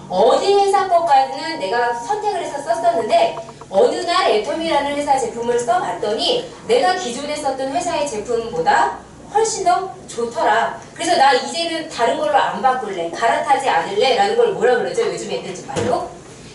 어디 회사 것까지는 내가 선택을 해서 썼었는데 어느 날 애텀이라는 회사 제품을 써봤더니 내가 기존에 썼던 회사의 제품보다 훨씬 더 좋더라. 그래서 나 이제는 다른 걸로 안 바꿀래. 갈아타지 않을래. 라는 걸 뭐라 그러죠? 요즘 애들 말로?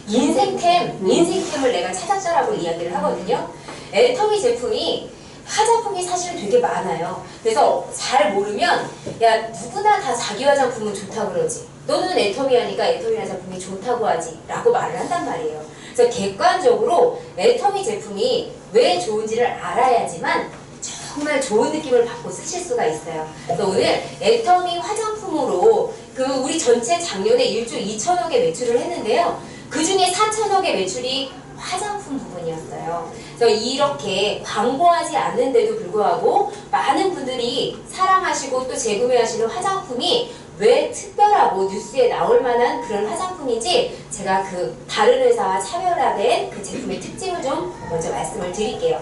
인생템을 내가 찾았다라고 이야기를 하거든요. 애터미 제품이 화장품이 사실 되게 많아요. 그래서 잘 모르면 야 누구나 다 자기 화장품은 좋다고 그러지. 너는 애터미 하니까 애터미 화장품이 좋다고 하지. 라고 말을 한단 말이에요. 그래서 객관적으로 애터미 제품이 왜 좋은지를 알아야지만 정말 좋은 느낌을 받고 쓰실 수가 있어요. 그래서 오늘 애터미 화장품으로 우리 전체 작년에 1조 2천억의 매출을 했는데요. 그 중에 4천억의 매출이 화장품 부분이었어요. 그래서 이렇게 광고하지 않는데도 불구하고 많은 분들이 사랑하시고 또 재구매하시는 화장품이 왜 특별하고 뉴스에 나올 만한 그런 화장품인지 제가 다른 회사와 차별화된 그 제품의 특징을 좀 먼저 말씀을 드릴게요.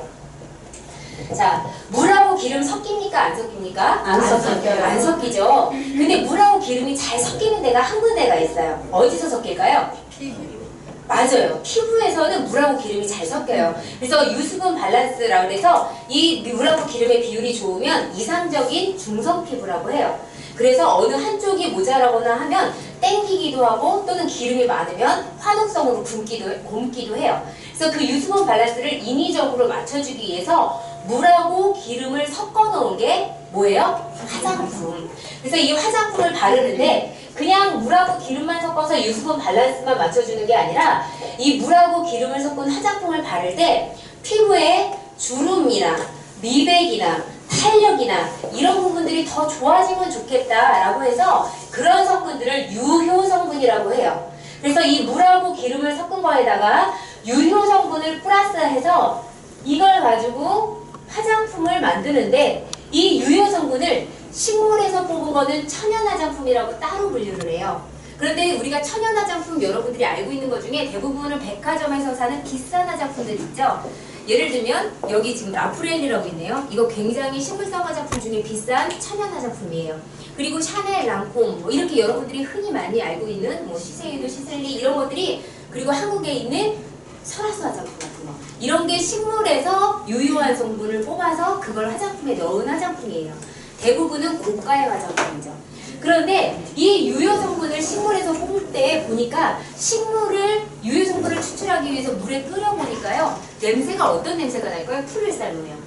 자, 물하고 기름 섞입니까? 안 섞입니까? 안 섞여요. 안 섞이죠? 근데 물하고 기름이 잘 섞이는 데가 한 군데가 있어요. 어디서 섞일까요? 맞아요. 피부에서는 물하고 기름이 잘 섞여요. 그래서 유수분 밸런스라고 해서 이 물하고 기름의 비율이 좋으면 이상적인 중성 피부라고 해요. 그래서 어느 한쪽이 모자라거나 하면 땡기기도 하고 또는 기름이 많으면 화농성으로 굼기도 해요. 그래서 그 유수분 밸런스를 인위적으로 맞춰주기 위해서 물하고 기름을 섞어 놓은 게 뭐예요? 화장품. 그래서 이 화장품을 바르는데 그냥 물하고 기름만 섞어서 유수분 밸런스만 맞춰주는 게 아니라 이 물하고 기름을 섞은 화장품을 바를 때 피부에 주름이나 미백이나 탄력이나 이런 부분들이 더 좋아지면 좋겠다라고 해서 그런 성분들을 유효 성분이라고 해요. 그래서 이 물하고 기름을 섞은 거에다가 유효 성분을 플러스해서 이걸 가지고 화장품을 만드는데 이 유효 성분을 식물에서 뽑은 거는 천연 화장품이라고 따로 분류를 해요. 그런데 우리가 천연 화장품 여러분들이 알고 있는 것 중에 대부분은 백화점에서 사는 비싼 화장품들 있죠. 예를 들면 여기 지금 라프렐리라고 있네요. 이거 굉장히 식물성 화장품 중에 비싼 천연 화장품이에요. 그리고 샤넬, 랑콤 뭐 이렇게 여러분들이 흔히 많이 알고 있는 뭐 시세이도, 시셀리 이런 것들이 그리고 한국에 있는 설화수 화장품 같은 거 이런 게 식물에서 유효한 성분을 뽑아서 그걸 화장품에 넣은 화장품이에요. 대부분은 고가의 화장품이죠. 그런데 이 유효 성분을 식물에서 뽑을 때 보니까 식물을 유효 성분을 추출하기 위해서 물에 끓여보니까요. 냄새가 어떤 냄새가 날까요? 풀을 삶으면.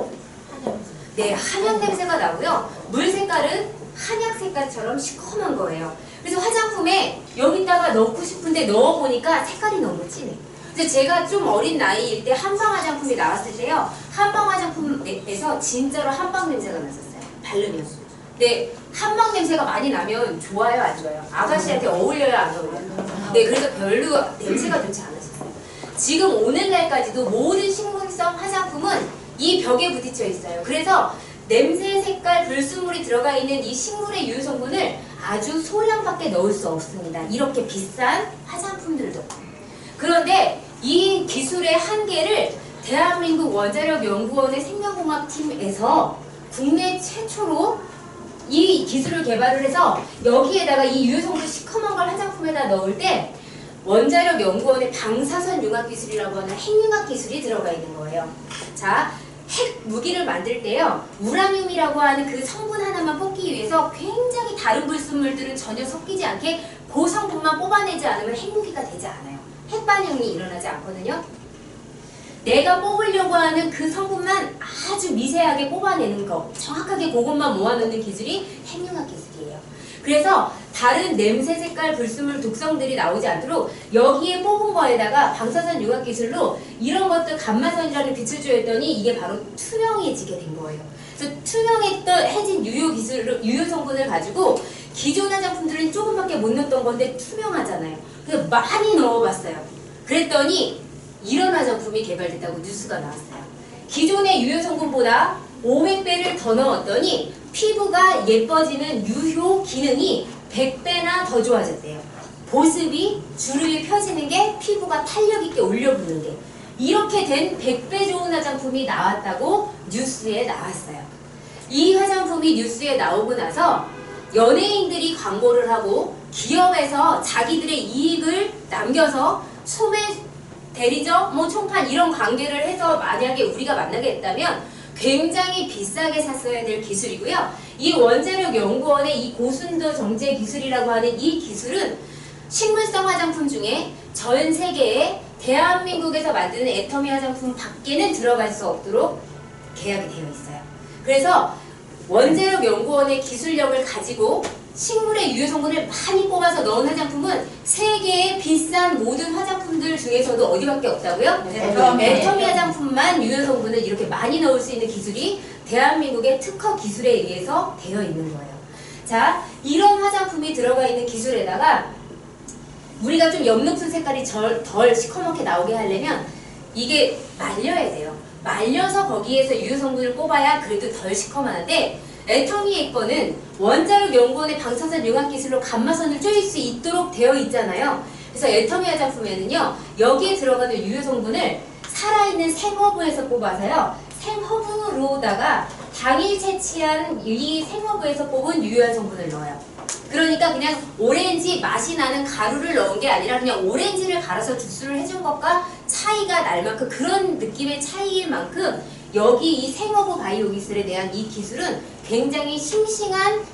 네, 한약 냄새가 나고요. 물 색깔은 한약 색깔처럼 시커먼 거예요. 그래서 화장품에 여기다가 넣고 싶은데 넣어보니까 색깔이 너무 진해. 그래서 제가 좀 어린 나이일 때 한방 화장품이 나왔을 때요. 한방 화장품에서 진짜로 한방 냄새가 났었어요. 바르면. 네, 한방 냄새가 많이 나면 좋아요, 안 좋아요? 아가씨한테 어울려요, 안 어울려요? 네, 그래서 별로 냄새가 좋지 않았었어요. 지금 오늘날까지도 모든 식물성 화장품은 이 벽에 부딪혀 있어요. 그래서 냄새, 색깔, 불순물이 들어가 있는 이 식물의 유효 성분을 아주 소량밖에 넣을 수 없습니다. 이렇게 비싼 화장품들도. 그런데 이 기술의 한계를 대한민국 원자력연구원의 생명공학팀에서 국내 최초로 이 기술을 개발을 해서 여기에다가 이 유효성분 시커먼 걸 화장품에다 넣을 때 원자력연구원의 방사선융합기술이라고 하는 핵융합기술이 들어가 있는 거예요. 자, 핵 무기를 만들 때요. 우라늄이라고 하는 그 성분 하나만 뽑기 위해서 굉장히 다른 불순물들은 전혀 섞이지 않게 그 성분만 뽑아내지 않으면 핵무기가 되지 않아요. 핵반응이 일어나지 않거든요. 내가 뽑으려고 하는 그 성분만 아주 미세하게 뽑아내는 거, 정확하게 그것만 모아놓는 기술이 핵융합 기술이에요. 그래서 다른 냄새, 색깔, 불순물, 독성들이 나오지 않도록 여기에 뽑은 거에다가 방사선 융합 기술로 이런 것들 감마선이라는 빛을 조였더니 이게 바로 투명해지게 된 거예요. 그래서 투명해진 유효 성분을 가지고 기존 화장품들은 조금밖에 못 넣었던 건데 투명하잖아요. 그래서 많이 넣어봤어요. 그랬더니 이런 화장품이 개발됐다고 뉴스가 나왔어요. 기존의 유효 성분보다 500배를 더 넣었더니 피부가 예뻐지는 유효 기능이 100배나 더 좋아졌대요. 보습이, 주름이 펴지는 게 피부가 탄력 있게 올려붙는 게. 이렇게 된 100배 좋은 화장품이 나왔다고 뉴스에 나왔어요. 이 화장품이 뉴스에 나오고 나서 연예인들이 광고를 하고 기업에서 자기들의 이익을 남겨서 소매, 대리점, 뭐 총판 이런 관계를 해서 만약에 우리가 만나게 됐다면 굉장히 비싸게 샀어야 될 기술이고요. 이 원자력 연구원의 이 고순도 정제 기술이라고 하는 이 기술은 식물성 화장품 중에 전 세계에 대한민국에서 만드는 애터미 화장품 밖에는 들어갈 수 없도록 계약이 되어 있어요. 그래서 원자력 연구원의 기술력을 가지고 식물의 유효 성분을 많이 뽑아서 넣은 화장품은 세계의 비싼 모든 화장품들 중에서도 어디밖에 없다고요? 애터미 화장품만 유효 성분을 이렇게 많이 넣을 수 있는 기술이 대한민국의 특허 기술에 의해서 되어 있는 거예요. 자, 이런 화장품이 들어가 있는 기술에다가 우리가 좀 옆 높은 색깔이 덜 시커멓게 나오게 하려면 이게 말려야 돼요. 말려서 거기에서 유효 성분을 뽑아야 그래도 덜 시커먼한데 애터미의 거는 원자력 연구원의 방사선 융합 기술로 감마선을 쪼일 수 있도록 되어 있잖아요. 그래서 애터미 화장품에는요, 여기에 들어가는 유효 성분을 살아있는 생허브에서 뽑아서요, 생허브로다가 당일 채취한 이 생허브에서 뽑은 유효한 성분을 넣어요. 그러니까 그냥 오렌지 맛이 나는 가루를 넣은 게 아니라 그냥 오렌지를 갈아서 주스를 해준 것과 차이가 날 만큼, 그런 느낌의 차이일 만큼 여기 이 생허브 바이오 기술에 대한 이 기술은 굉장히 싱싱한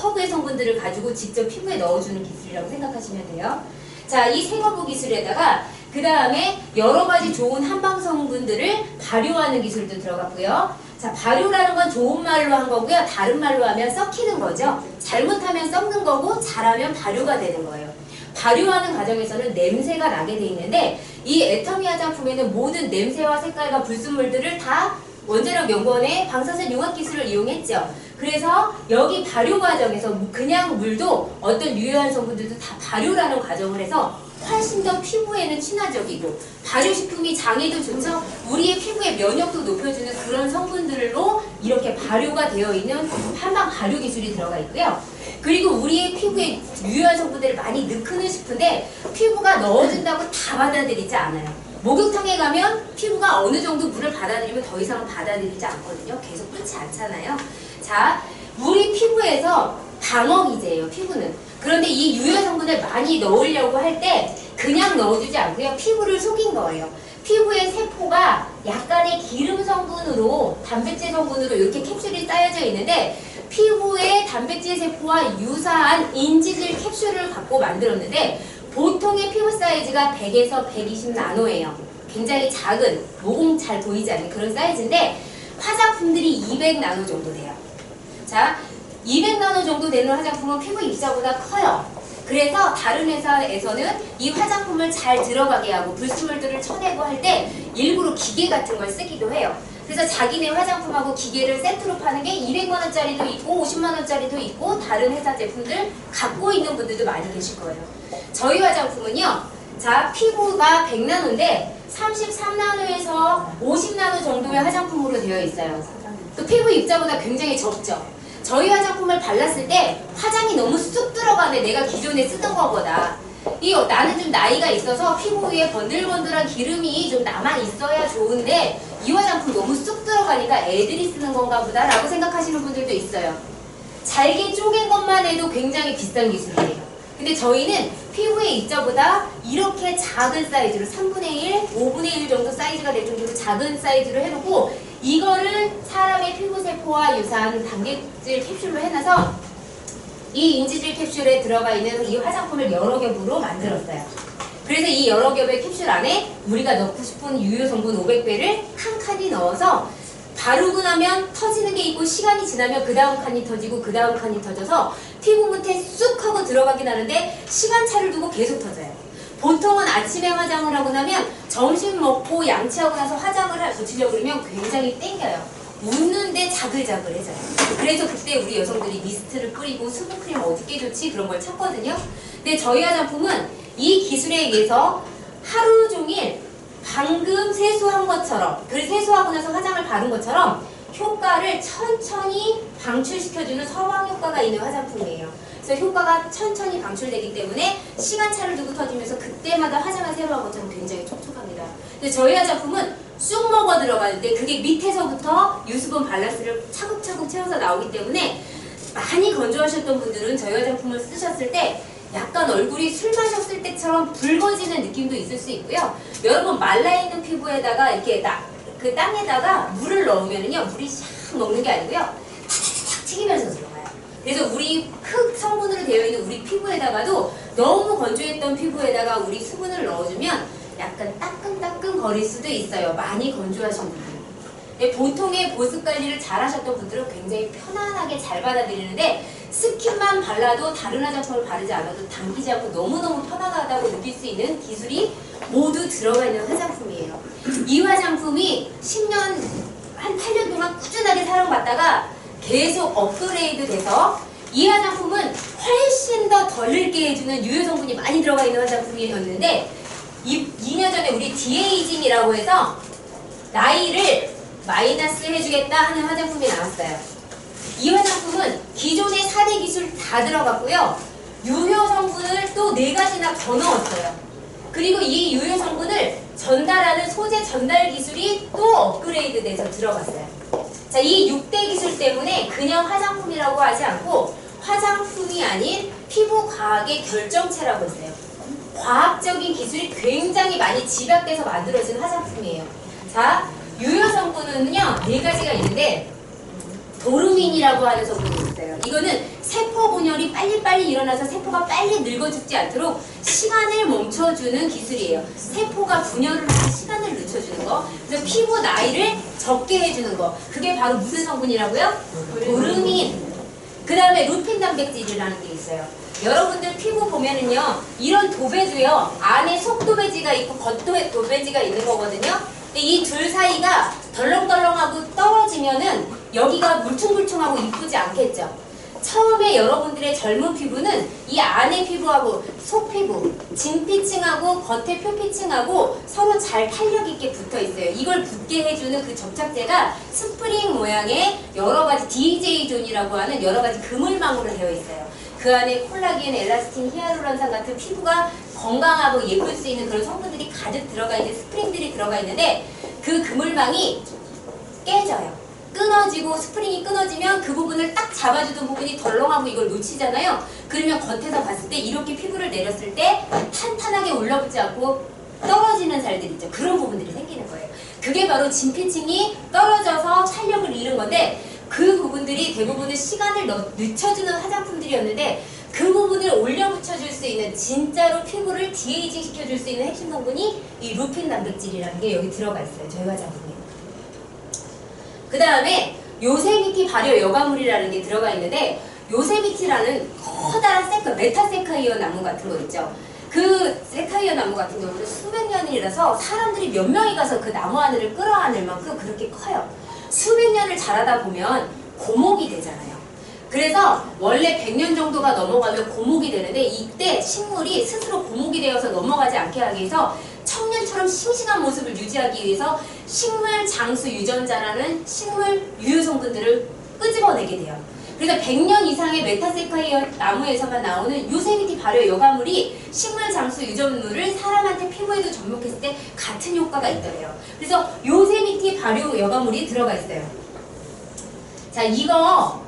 허브의 성분들을 가지고 직접 피부에 넣어주는 기술이라고 생각하시면 돼요. 자, 이 생허브 기술에다가 그 다음에 여러 가지 좋은 한방 성분들을 발효하는 기술도 들어갔고요. 자, 발효라는 건 좋은 말로 한 거고요. 다른 말로 하면 썩히는 거죠. 잘못하면 썩는 거고 잘하면 발효가 되는 거예요. 발효하는 과정에서는 냄새가 나게 돼 있는데 이 애터미 화장품에는 모든 냄새와 색깔과 불순물들을 다 원자력 연구원의 방사선 융합 기술을 이용했죠. 그래서 여기 발효 과정에서 그냥 물도 어떤 유효한 성분들도 다 발효라는 과정을 해서 훨씬 더 피부에는 친화적이고 발효식품이 장에도 좋죠. 우리의 피부의 면역도 높여주는 그런 성분들로 이렇게 발효가 되어 있는 한방 발효 기술이 들어가 있고요. 그리고 우리의 피부에 유효한 성분들을 많이 넣고는 싶은데 피부가 넣어준다고 다 받아들이지 않아요. 목욕탕에 가면 피부가 어느 정도 물을 받아들이면 더 이상은 받아들이지 않거든요. 계속 끓지 않잖아요. 자, 우리 피부에서 방어기제예요, 피부는. 그런데 이 유효 성분을 많이 넣으려고 할 때 그냥 넣어주지 않고요. 피부를 속인 거예요. 피부의 세포가 약간의 기름 성분으로, 단백질 성분으로 이렇게 캡슐이 쌓여져 있는데 피부의 단백질 세포와 유사한 인지질 캡슐을 갖고 만들었는데 보통의 피부 사이즈가 100에서 120 나노예요. 굉장히 작은, 모공 잘 보이지 않는 그런 사이즈인데 화장품들이 200 나노 정도 돼요. 자, 200 나노 정도 되는 화장품은 피부 입자보다 커요. 그래서 다른 회사에서는 이 화장품을 잘 들어가게 하고 불순물들을 쳐내고 할 때 일부러 기계 같은 걸 쓰기도 해요. 그래서 자기네 화장품하고 기계를 세트로 파는 게 200만 원짜리도 있고 50만 원짜리도 있고 다른 회사 제품들 갖고 있는 분들도 많이 계실 거예요. 저희 화장품은요, 자, 피부가 100나노인데 33나노에서 50나노 정도의 화장품으로 되어 있어요. 또 피부 입자보다 굉장히 적죠. 저희 화장품을 발랐을 때 화장이 너무 쑥 들어가네, 내가 기존에 쓰던 거보다. 나는 좀 나이가 있어서 피부 위에 번들번들한 기름이 좀 남아있어야 좋은데 이 화장품 너무 쑥 들어가니까 애들이 쓰는 건가 보다 라고 생각하시는 분들도 있어요. 잘게 쪼갠 것만 해도 굉장히 비싼 기술이에요. 근데 저희는 피부의 입자보다 이렇게 작은 사이즈로 3분의 1, 5분의 1 정도 사이즈가 될 정도로 작은 사이즈로 해놓고 이거를 사람의 피부세포와 유사한 단백질 캡슐로 해놔서 이 인지질 캡슐에 들어가 있는 이 화장품을 여러 겹으로 만들었어요. 그래서 이 여러 겹의 캡슐 안에 우리가 넣고 싶은 유효 성분 500배를 칸칸이 넣어서 바르고 나면 터지는 게 있고 시간이 지나면 그 다음 칸이 터지고 그 다음 칸이 터져서 피부 밑에 쑥 하고 들어가긴 하는데 시간차를 두고 계속 터져요. 보통은 아침에 화장을 하고 나면 점심 먹고 양치하고 나서 화장을 붙이려고 그러면 굉장히 땡겨요. 웃는데 자글자글해져요. 그래서 그때 우리 여성들이 미스트를 뿌리고 수분크림 어떻게 좋지? 그런 걸 찾거든요. 근데 저희 화장품은 이 기술에 의해서 하루 종일 방금 세수한 것처럼, 그 세수하고 나서 화장을 바른 것처럼 효과를 천천히 방출시켜주는 서방 효과가 있는 화장품이에요. 그래서 효과가 천천히 방출되기 때문에 시간차를 두고 터지면서 그때마다 화장을 새로 한 것처럼 굉장히 촉촉합니다. 근데 저희 화장품은 쑥 먹어 들어가는데 그게 밑에서부터 유수분 밸런스를 차곡차곡 채워서 나오기 때문에 많이 건조하셨던 분들은 저희 화장품을 쓰셨을 때 약간 얼굴이 술 마셨을 때처럼 붉어지는 느낌도 있을 수 있고요. 여러분 말라있는 피부에다가 이렇게 그 땅에다가 물을 넣으면은요, 물이 샥 녹는 게 아니고요, 탁 튀기면서 들어가요. 그래서 우리 흙 성분으로 되어 있는 우리 피부에다가도 너무 건조했던 피부에다가 우리 수분을 넣어주면 약간 따끔따끔 거릴 수도 있어요. 많이 건조하신 분들은. 보통의 보습 관리를 잘 하셨던 분들은 굉장히 편안하게 잘 받아들이는데, 스킨만 발라도 다른 화장품을 바르지 않아도 당기지 않고 너무너무 편안하다고 느낄 수 있는 기술이 모두 들어가 있는 화장품이에요. 이 화장품이 10년, 한 8년 동안 꾸준하게 사랑받다가 계속 업그레이드 돼서 이 화장품은 훨씬 더 덜 늙게 해주는 유효 성분이 많이 들어가 있는 화장품이었는데, 2년 전에 우리 디에이징이라고 해서 나이를 마이너스 해주겠다 하는 화장품이 나왔어요. 이 화장품은 기존의 4대 기술 다 들어갔고요. 유효 성분을 또 4가지나 더 넣었어요. 그리고 이 유효 성분을 전달하는 소재 전달 기술이 또 업그레이드 돼서 들어갔어요. 자, 이 6대 기술 때문에 그냥 화장품이라고 하지 않고 화장품이 아닌 피부 과학의 결정체라고 했어요. 과학적인 기술이 굉장히 많이 집약돼서 만들어진 화장품이에요. 자, 유효 성분은요, 4가지가 있는데, 도르민이라고 하는 성분이 있어요. 이거는 세포 분열이 빨리빨리 일어나서 세포가 빨리 늙어 죽지 않도록 시간을 멈춰주는 기술이에요. 세포가 분열을 해서 시간을 늦춰주는 거. 그래서 피부 나이를 적게 해주는 거. 그게 바로 무슨 성분이라고요? 도르민. 그 다음에 루핀 단백질이라는 게 있어요. 여러분들 피부 보면은요, 이런 도배도요, 안에 속도배지가 있고 겉도배지가 있는 거거든요. 근데 이 둘 사이가 덜렁덜렁하고 떨어지면은 여기가 물퉁물퉁하고 이쁘지 않겠죠. 처음에 여러분들의 젊은 피부는 이 안의 피부하고 속 피부, 진피층하고 겉의 표피층하고 서로 잘 탄력 있게 붙어 있어요. 이걸 붙게 해주는 그 접착제가 스프링 모양의 여러가지 DJ 존이라고 하는 여러가지 그물망으로 되어 있어요. 그 안에 콜라겐, 엘라스틴, 히알루론산 같은 피부가 건강하고 예쁠 수 있는 그런 성분들이 가득 들어가 있는 스프링들이 들어가 있는데, 그 그물망이 깨져요. 끊어지고 스프링이 끊어지면 그 부분을 딱 잡아주던 부분이 덜렁하고 이걸 놓치잖아요. 그러면 겉에서 봤을 때 이렇게 피부를 내렸을 때 탄탄하게 올라붙지 않고 떨어지는 살들 있죠. 그런 부분들이 생기는 거예요. 그게 바로 진피층이 떨어져서 탄력을 잃은 건데, 그 부분들이 대부분은 시간을 늦춰주는 화장품들이었는데, 그 부분을 올려 붙여줄 수 있는, 진짜로 피부를 디에이징 시켜줄 수 있는 핵심 성분이 이 루핀 단백질이라는 게 여기 들어가 있어요. 저희 화장품에. 그 다음에 요세미티 발효 여과물이라는 게 들어가 있는데, 요세미티라는 커다란 메타세카이어 나무 같은 거 있죠. 그 세카이어 나무 같은 경우는 수백 년이라서 사람들이 몇 명이 가서 그 나무 하늘을 끌어안을 만큼 그렇게 커요. 수백 년을 자라다 보면 고목이 되잖아요. 그래서 원래 100년 정도가 넘어가면 고목이 되는데, 이때 식물이 스스로 고목이 되어서 넘어가지 않게 하기 위해서 청년처럼 싱싱한 모습을 유지하기 위해서 식물 장수 유전자라는 식물 유효 성분들을 끄집어내게 돼요. 그래서 100년 이상의 메타세카이어 나무에서만 나오는 요세미티 발효 여과물이 식물 장수 유전물을 사람한테 피부에도 접목했을 때 같은 효과가 있더래요. 그래서 요세미티 발효 여과물이 들어가 있어요. 자, 이거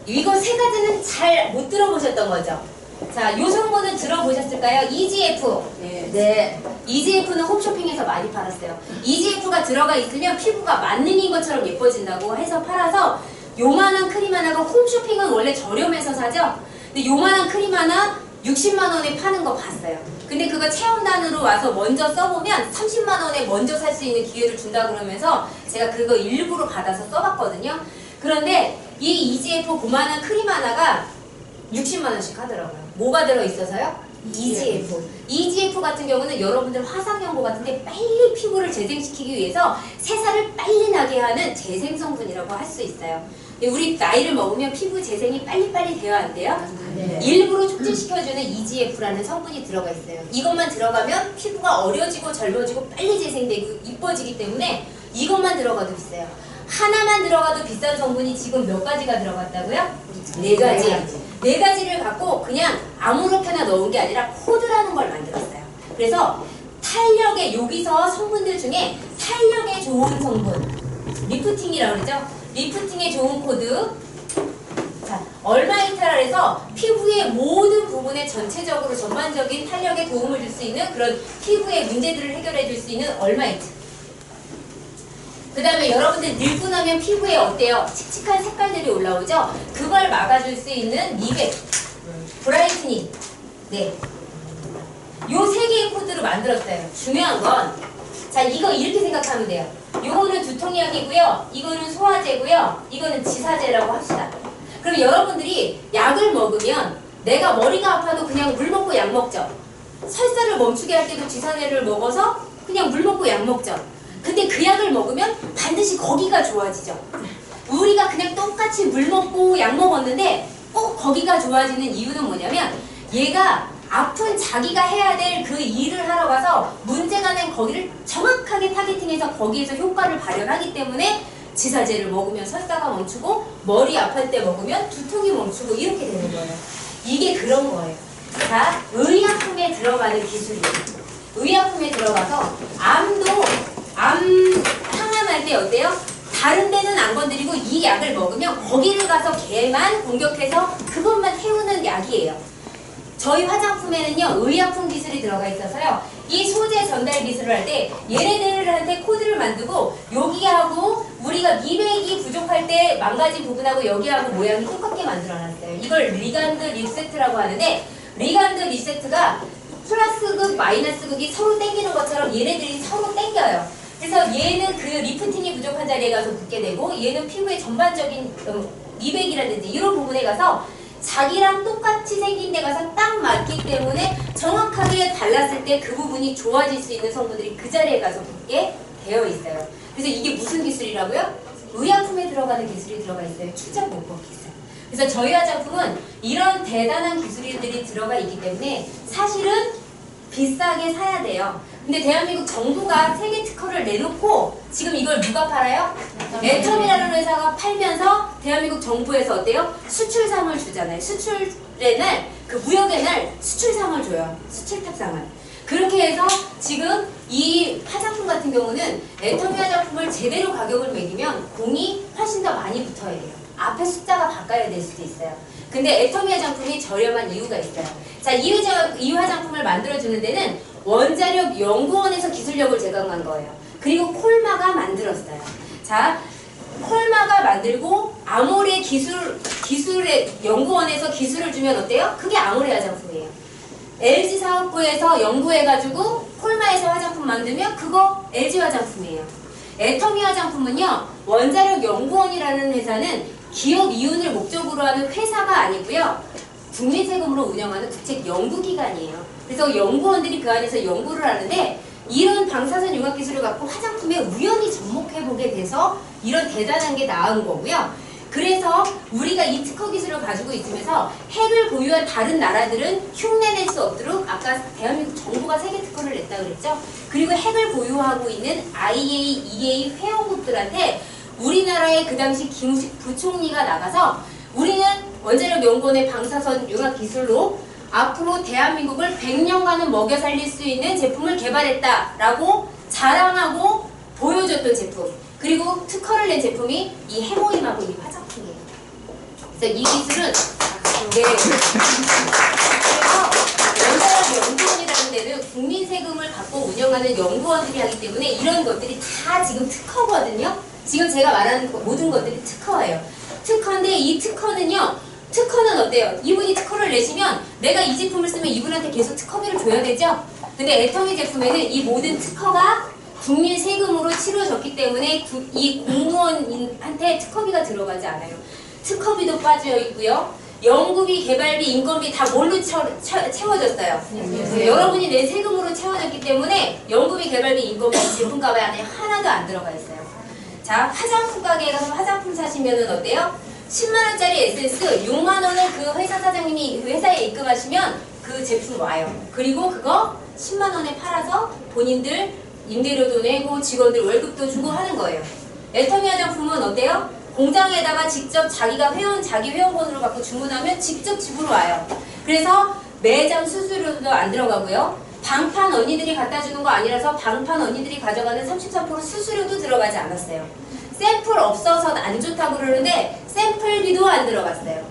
3가지는 잘 못 들어보셨던 거죠? 자, 요 성분은 들어보셨을까요? EGF. 네. EGF는 홈쇼핑에서 많이 팔았어요. EGF가 들어가 있으면 피부가 만능인 것처럼 예뻐진다고 해서 팔아서, 요만한 크림 하나가, 홈쇼핑은 원래 저렴해서 사죠? 근데 요만한 크림 하나 60만 원에 파는 거 봤어요. 근데 그거 체험단으로 와서 먼저 써보면 30만 원에 먼저 살 수 있는 기회를 준다 그러면서 제가 그거 일부러 받아서 써봤거든요. 그런데 이 EGF 그만한 크림 하나가 60만 원씩 하더라고요. 뭐가 들어있어서요? EGF. EGF 같은 경우는 여러분들 화상연고 같은데 빨리 피부를 재생시키기 위해서 새살을 빨리 나게 하는 재생성분이라고 할 수 있어요. 우리 나이를 먹으면 피부 재생이 빨리빨리 되어야 한대요. 네. 일부러 촉진시켜주는 EGF라는 성분이 들어가 있어요. 이것만 들어가면 피부가 어려지고 젊어지고 빨리 재생되고 이뻐지기 때문에 이것만 들어가도 비싸요. 하나만 들어가도 비싼 성분이 지금 몇 가지가 들어갔다고요? 4가지. 4가지를 갖고 그냥 아무렇게나 넣은 게 아니라 코드라는 걸 만들었어요. 그래서 탄력에, 여기서 성분들 중에 탄력에 좋은 성분, 리프팅이라고 그러죠? 리프팅에 좋은 코드. 자, 얼마이트라 해서 피부의 모든 부분에 전체적으로 전반적인 탄력에 도움을 줄 수 있는 그런 피부의 문제들을 해결해 줄 수 있는 얼마이트. 그 다음에 여러분들 늙고 나면 피부에 어때요? 칙칙한 색깔들이 올라오죠? 그걸 막아줄 수 있는 미백, 브라이트닝. 네. 요 세 개의 코드로 만들었어요. 중요한 건, 자, 이거 이렇게 생각하면 돼요. 요거는 두통약이고요. 이거는 소화제고요. 이거는 지사제라고 합시다. 그럼 여러분들이 약을 먹으면 내가 머리가 아파도 그냥 물 먹고 약 먹죠. 설사를 멈추게 할 때도 지사제를 먹어서 그냥 물 먹고 약 먹죠. 근데 그 약을 먹으면 반드시 거기가 좋아지죠. 우리가 그냥 똑같이 물 먹고 약 먹었는데 꼭 거기가 좋아지는 이유는 뭐냐면 얘가 아픈 자기가 해야 될 그 일을 하러 가서 문제가 된 거기를 정확하게 타겟팅해서 거기에서 효과를 발현하기 때문에 지사제를 먹으면 설사가 멈추고 머리 아플 때 먹으면 두통이 멈추고 이렇게 되는 거예요. 이게 그런 거예요. 자, 의약품에 들어가는 기술이에요. 의약품에 들어가서 암 항암할 때 어때요? 다른 데는 안 건드리고 이 약을 먹으면 거기를 가서 걔만 공격해서 그것만 태우는 약이에요. 저희 화장품에는요 의약품 기술이 들어가 있어서요 이 소재 전달 기술을 할 때 얘네들한테 코드를 만들고 여기하고 우리가 미백이 부족할 때 망가진 부분하고 여기하고 모양이 똑같게 만들어놨어요. 이걸 리간드 리세트라고 하는데 리간드 리세트가 플러스극 마이너스극이 서로 당기는 것처럼 얘네들이 서로 당겨요. 그래서 얘는 그 리프팅이 부족한 자리에 가서 붙게 되고 얘는 피부의 전반적인 미백이라든지 이런 부분에 가서 자기랑 똑같이 생긴 데 가서 딱 맞기 때문에 정확하게 발랐을 때 그 부분이 좋아질 수 있는 성분들이 그 자리에 가서 붙게 되어 있어요. 그래서 이게 무슨 기술이라고요? 의약품에 들어가는 기술이 들어가 있어요. 출장 보법 기술. 그래서 저희 화장품은 이런 대단한 기술들이 들어가 있기 때문에 사실은 비싸게 사야 돼요. 근데 대한민국 정부가 세계 특허를 내놓고 지금 이걸 누가 팔아요? 애텀이라는 회사가 팔면서 대한민국 정부에서 어때요? 수출상을 주잖아요. 수출의 날, 그 무역의 날 수출상을 줘요. 수출탑상을. 그렇게 해서 지금 이 화장품 같은 경우는 애터미 화장품을 제대로 가격을 매기면 공이 훨씬 더 많이 붙어야 돼요. 앞에 숫자가 바꿔야 될 수도 있어요. 근데 애터미 화장품이 저렴한 이유가 있어요. 자, 이 화장품을 만들어주는 데는 원자력 연구원에서 기술력을 제공한 거예요. 그리고 콜마가 만들었어요. 자, 콜마가 만들고 아모레 기술의 연구원에서 기술을 주면 어때요? 그게 아모레 화장품이에요. LG 사업부에서 연구해가지고 콜마에서 화장품 만들면 그거 LG 화장품이에요. 애터미 화장품은요, 원자력 연구원이라는 회사는 기업 이윤을 목적으로 하는 회사가 아니고요. 국민 세금으로 운영하는 국책 연구기관이에요. 그래서 연구원들이 그 안에서 연구를 하는데 이런 방사선 융합 기술을 갖고 화장품에 우연히 접목해보게 돼서 이런 대단한 게 나온 거고요. 그래서 우리가 이 특허 기술을 가지고 있으면서 핵을 보유한 다른 나라들은 흉내낼 수 없도록 아까 대한민국 정부가 세계 특허를 냈다 그랬죠. 그리고 핵을 보유하고 있는 IAEA, EA 회원국들한테 우리나라의 그 당시 김우식 부총리가 나가서 우리는 원자력 연구원의 방사선 융합 기술로 앞으로 대한민국을 100년간은 먹여 살릴 수 있는 제품을 개발했다라고 자랑하고 보여줬던 제품. 그리고 특허를 낸 제품이 이 해모임하고 이 화장품이에요. 그래서 이 기술은 네. 그래서 원자력 연구원이라는 데는 국민 세금을 갖고 운영하는 연구원들이 하기 때문에 이런 것들이 다 지금 특허거든요. 지금 제가 말하는 모든 것들이 특허예요. 특허인데 이 특허는요. 특허는 어때요? 이분이 특허를 내시면 내가 이 제품을 쓰면 이분한테 계속 특허비를 줘야 되죠? 근데 애터미 제품에는 이 모든 특허가 국민 세금으로 치러졌기 때문에 이 공무원한테 특허비가 들어가지 않아요. 특허비도 빠져 있고요. 연구비, 개발비, 인건비 다 뭘로 채워졌어요? 여러분이 내 세금으로 채워졌기 때문에 연구비, 개발비, 인건비, 제품값 안에 하나도 안 들어가 있어요. 자, 화장품 가게에 가서 화장품 사시면은 어때요? 10만원짜리 에센스 6만원을 그 회사 사장님이 그 회사에 입금하시면 그 제품 와요. 그리고 그거 10만원에 팔아서 본인들 임대료도 내고 직원들 월급도 주고 하는 거예요. 애터미 화장품은 어때요? 공장에다가 직접 자기 회원번호를 갖고 주문하면 직접 집으로 와요. 그래서 매장 수수료도 안 들어가고요. 방판 언니들이 갖다 주는 거 아니라서 방판 언니들이 가져가는 33% 수수료도 들어가지 않았어요. 샘플 없어서 안 좋다고 그러는데 샘플비도 안 들어갔어요.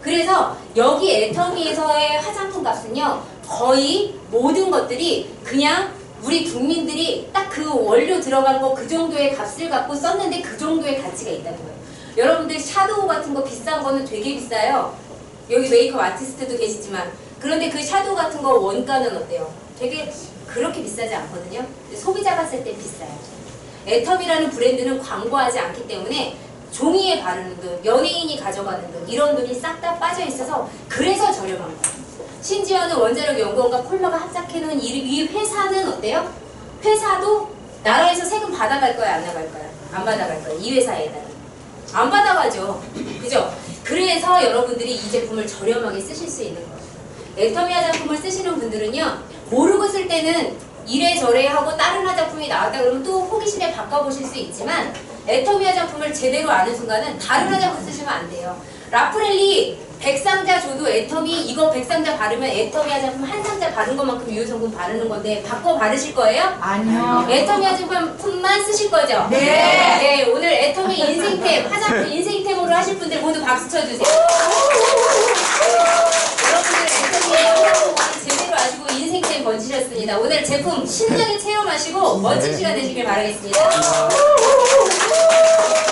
그래서 여기 애터미에서의 화장품 값은요, 거의 모든 것들이 그냥 우리 국민들이 딱 그 원료 들어간 거 그 정도의 값을 갖고 썼는데 그 정도의 가치가 있다는 거예요. 여러분들 샤도우 같은 거 비싼 거는 되게 비싸요. 여기 메이크업 아티스트도 계시지만, 그런데 그 샤도우 같은 거 원가는 어때요? 되게 그렇게 비싸지 않거든요. 근데 소비자가 쓸 때 비싸요. 애터미라는 브랜드는 광고하지 않기 때문에 종이에 바르는 돈, 연예인이 가져가는 돈, 이런 돈이 싹 다 빠져 있어서 그래서 저렴한 거예요. 심지어는 원자력 연구원과 콜마가 합작해놓은 이 회사는 어때요? 회사도 나라에서 세금 받아갈 거야, 안 나갈 거야? 안 받아갈 거야. 이 회사에다가 안 받아가죠. 그죠? 그래서 여러분들이 이 제품을 저렴하게 쓰실 수 있는 거예요. 애터미 화장품을 쓰시는 분들은요, 모르고 쓸 때는 이래저래 하고 다른 화장품이 나왔다 그러면 또 호기심에 바꿔보실 수 있지만, 애터미 화장품을 제대로 아는 순간은 다른 화장품 쓰시면 안 돼요. 라프렐리 100상자 줘도 애터미 이거 100상자 바르면 애터미 화장품 한 상자 바른 것만큼 유효 성분 바르는 건데 바꿔 바르실 거예요? 아니요. 애터미 화장품만 쓰실 거죠? 네. 네, 오늘 애터미 인생템, 화장품 인생템으로 하실 분들 모두 박수 쳐주세요. 여러분들 애터미 화장품 제대로 아시고 인생템 번지셨습니다. 오늘 제품 신나게 체험하시고 멋진 시간 되시길 바라겠습니다.